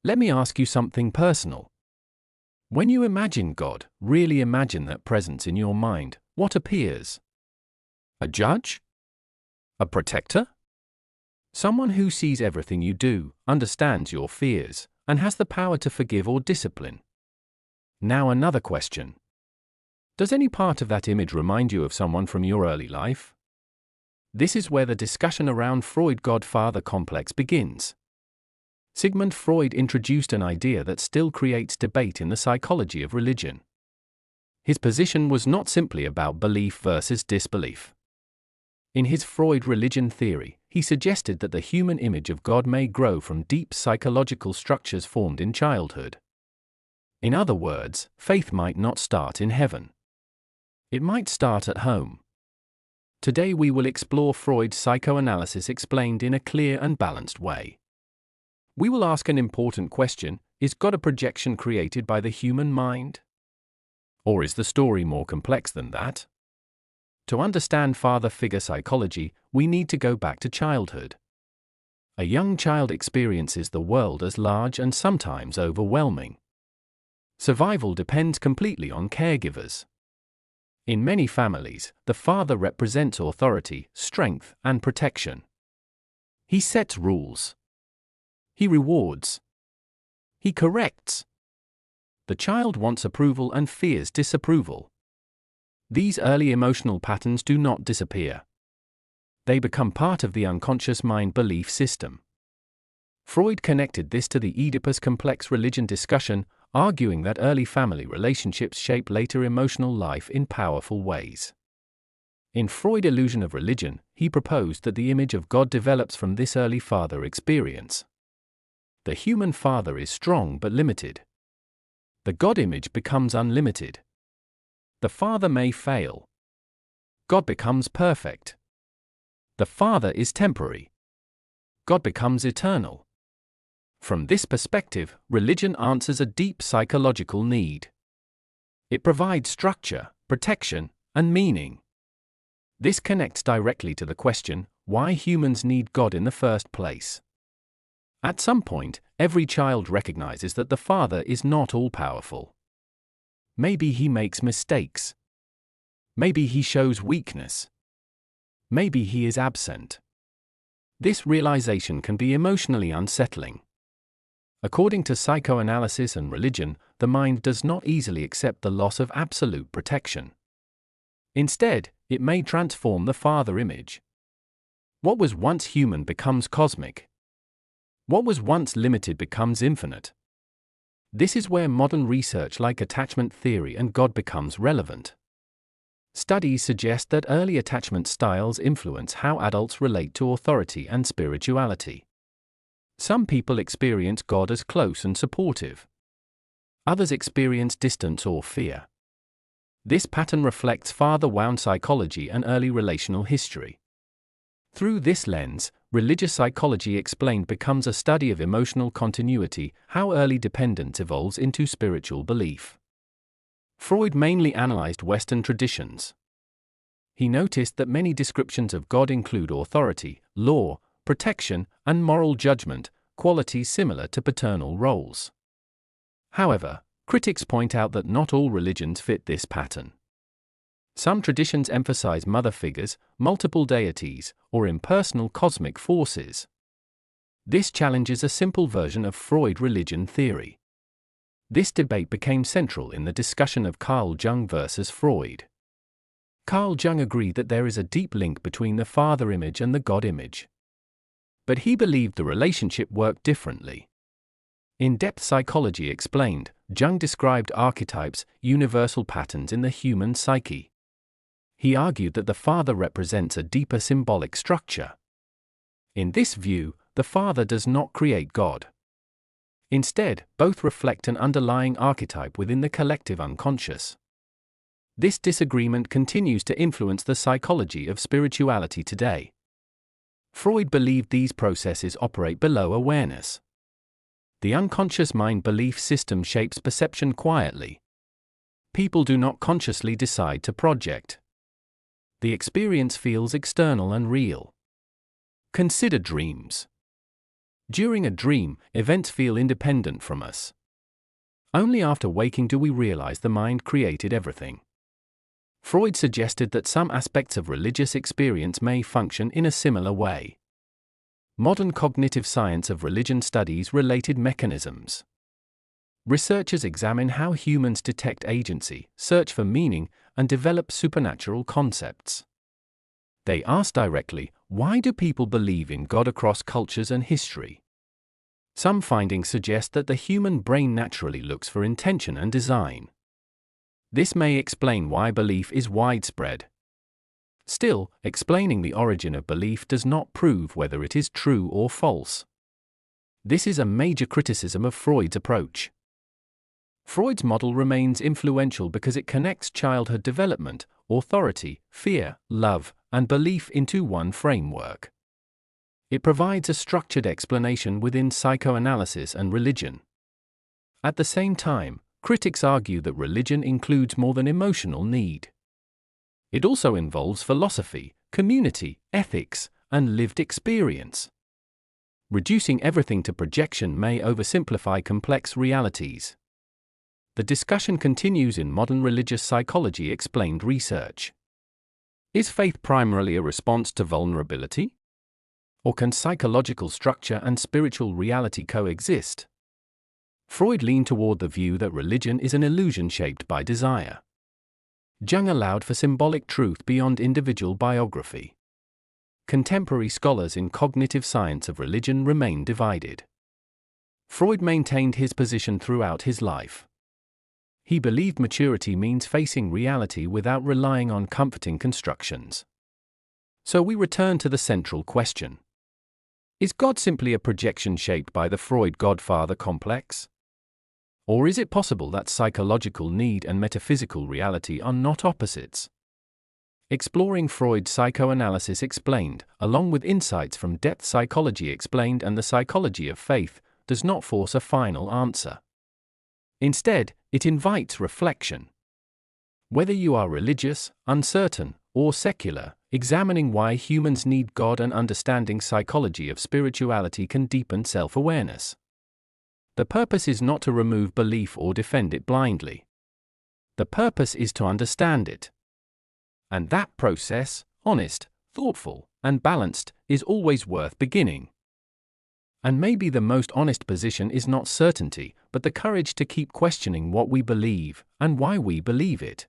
Let me ask you something personal. When you imagine God, really imagine that presence in your mind, what appears? A judge? A protector? Someone who sees everything you do, understands your fears, and has the power to forgive or discipline. Now another question. Does any part of that image remind you of someone from your early life? This is where the discussion around Freud God-Father complex begins. Sigmund Freud introduced an idea that still creates debate in the psychology of religion. His position was not simply about belief versus disbelief. In his Freud religion theory, he suggested that the human image of God may grow from deep psychological structures formed in childhood. In other words, faith might not start in heaven. It might start at home. Today we will explore Freud's psychoanalysis explained in a clear and balanced way. We will ask an important question: is God a projection created by the human mind? Or is the story more complex than that? To understand father figure psychology, we need to go back to childhood. A young child experiences the world as large and sometimes overwhelming. Survival depends completely on caregivers. In many families, the father represents authority, strength, and protection. He sets rules. He rewards. He corrects. The child wants approval and fears disapproval. These early emotional patterns do not disappear. They become part of the unconscious mind belief system. Freud connected this to the Oedipus complex religion discussion, arguing that early family relationships shape later emotional life in powerful ways. In Freud's Illusion of Religion, he proposed that the image of God develops from this early father experience. The human father is strong but limited. The God image becomes unlimited. The father may fail. God becomes perfect. The father is temporary. God becomes eternal. From this perspective, religion answers a deep psychological need. It provides structure, protection, and meaning. This connects directly to the question, why humans need God in the first place. At some point, every child recognizes that the father is not all-powerful. Maybe he makes mistakes. Maybe he shows weakness. Maybe he is absent. This realization can be emotionally unsettling. According to psychoanalysis and religion, the mind does not easily accept the loss of absolute protection. Instead, it may transform the father image. What was once human becomes cosmic. What was once limited becomes infinite. This is where modern research like attachment theory and God becomes relevant. Studies suggest that early attachment styles influence how adults relate to authority and spirituality. Some people experience God as close and supportive. Others experience distance or fear. This pattern reflects father-wound psychology and early relational history. Through this lens, religious psychology explained becomes a study of emotional continuity, how early dependence evolves into spiritual belief. Freud mainly analyzed Western traditions. He noticed that many descriptions of God include authority, law, protection, and moral judgment, qualities similar to paternal roles. However, critics point out that not all religions fit this pattern. Some traditions emphasize mother figures, multiple deities, or impersonal cosmic forces. This challenges a simple version of Freud religion theory. This debate became central in the discussion of Carl Jung versus Freud. Carl Jung agreed that there is a deep link between the father image and the God image. But he believed the relationship worked differently. In-depth psychology explained, Jung described archetypes, universal patterns in the human psyche. He argued that the father represents a deeper symbolic structure. In this view, the father does not create God. Instead, both reflect an underlying archetype within the collective unconscious. This disagreement continues to influence the psychology of spirituality today. Freud believed these processes operate below awareness. The unconscious mind belief system shapes perception quietly. People do not consciously decide to project. The experience feels external and real. Consider dreams. During a dream, events feel independent from us. Only after waking do we realize the mind created everything. Freud suggested that some aspects of religious experience may function in a similar way. Modern cognitive science of religion studies related mechanisms. Researchers examine how humans detect agency, search for meaning, and develop supernatural concepts. They ask directly, why do people believe in God across cultures and history? Some findings suggest that the human brain naturally looks for intention and design. This may explain why belief is widespread. Still, explaining the origin of belief does not prove whether it is true or false. This is a major criticism of Freud's approach. Freud's model remains influential because it connects childhood development, authority, fear, love, and belief into one framework. It provides a structured explanation within psychoanalysis and religion. At the same time, critics argue that religion includes more than emotional need. It also involves philosophy, community, ethics, and lived experience. Reducing everything to projection may oversimplify complex realities. The discussion continues in modern religious psychology explained research. Is faith primarily a response to vulnerability? Or can psychological structure and spiritual reality coexist? Freud leaned toward the view that religion is an illusion shaped by desire. Jung allowed for symbolic truth beyond individual biography. Contemporary scholars in cognitive science of religion remain divided. Freud maintained his position throughout his life. He believed maturity means facing reality without relying on comforting constructions. So we return to the central question. Is God simply a projection shaped by the Freud Godfather complex? Or is it possible that psychological need and metaphysical reality are not opposites? Exploring Freud's Psychoanalysis Explained, along with insights from Depth Psychology Explained and the Psychology of Faith, does not force a final answer. Instead, it invites reflection. Whether you are religious, uncertain, or secular, examining why humans need God and understanding psychology of spirituality can deepen self-awareness. The purpose is not to remove belief or defend it blindly. The purpose is to understand it. And that process, honest, thoughtful, and balanced, is always worth beginning. And maybe the most honest position is not certainty, but the courage to keep questioning what we believe and why we believe it.